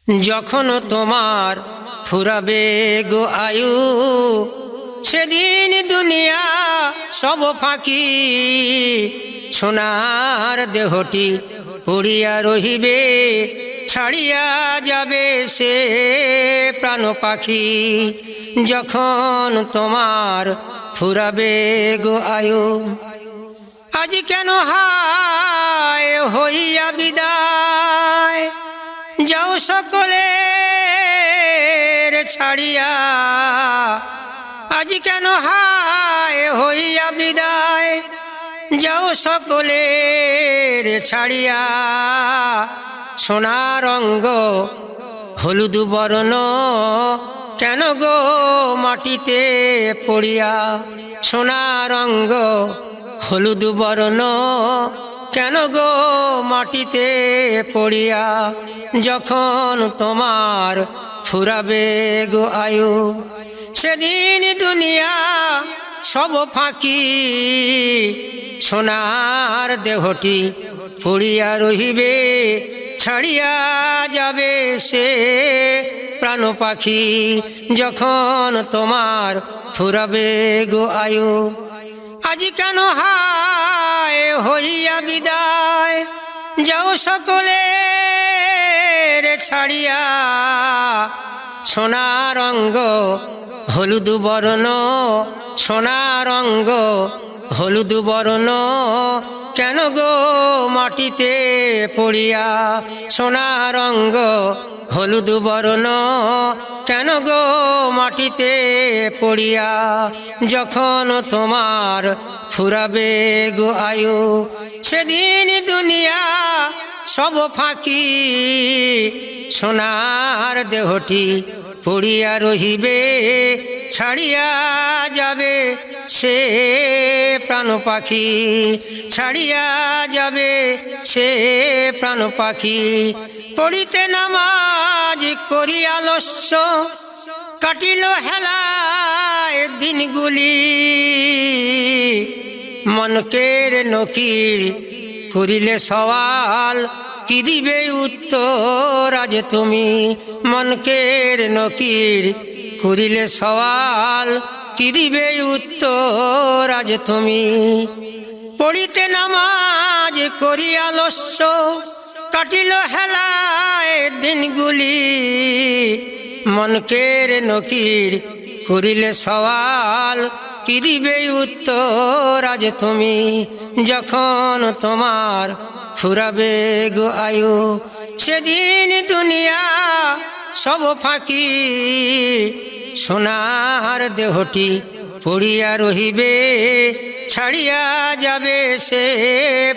যখন তোমার ফুরাবে গো আয়ু, সেদিন দুনিয়া সব ফাঁকি। সোনার দেহটি পড়িয়া রহিবে, ছাড়িয়া যাবে সে প্রাণ পাখি। যখন তোমার ফুরাবে গো আয়ু, আজ কেন হায় হইয়া বিদায়, যাও সকলের ছাড়িয়া। আজ কেন হায় হইয়া বিদায়, যাও সকলের ছাড়িয়া। সোনার অঙ্গ হলুদ বর্ণ, কেন গো মাটিতে পড়িয়া। সোনার অঙ্গ হলুদ বর্ণ, কেন গো মাটিতে পড়িয়া। যখন তোমার ফুরাবে গো আয়ু, সেদিন দুনিয়া সব ফাঁকি। সোনার দেহটি পড়িয়া রহিবে, ছাড়িয়া যাবে সে প্রাণ পাখি। যখন তোমার ফুরাবে গো আয়ু, আজ কেন হায় হইয়া বিদায়, যাও সকলের ছাড়িয়া। সোনার অঙ্গ হলুদ বর্ণ, সোনার অঙ্গ হলুদ বর্ণ, কেন গো মাটিতে পড়িয়া। সোনার অঙ্গ হলুদ বর্ণ, কেন গো মাটিতে পড়িয়া। যখন তোমার ফুরাবে গো আয়ু, সেদিন দুনিয়া সব ফাঁকি। সোনার দেহটি পড়িয়া রহিবে, ছাড়িয়া যাবে সে প্রাণ পাখি। ছাড়িয়া যাবে সে প্রাণ পাখি। পড়িতে নামাজ করি আলস্য, কাটিল হেলায় দিনগুলি। মনকের নকির করিলে সওয়াল, কি দিবে উত্তর আজ তুমি। মনকের নকির করিলে সওয়াল, কি দিবে উত্তর আজ তুমি। পড়িতে নামাজ করি আলস্য, কাটিল হেলায় দিনগুলি। মনকের নকির করিলে সওয়াল, কি দিবে উত্তর আজ তুমি। যখন তোমার ফুরাবে গো আয়ু, সেদিন দুনিয়া সব ফাঁকি। সোনার দেহটি পড়িয়া রহিবে, ছাড়িয়া যাবে সে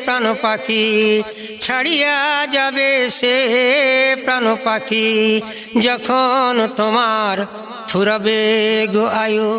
প্রাণ পাখি। ছাড়িয়া যাবে সে প্রাণ পাখি। যখন তোমার ফুরাবে গো আয়ু।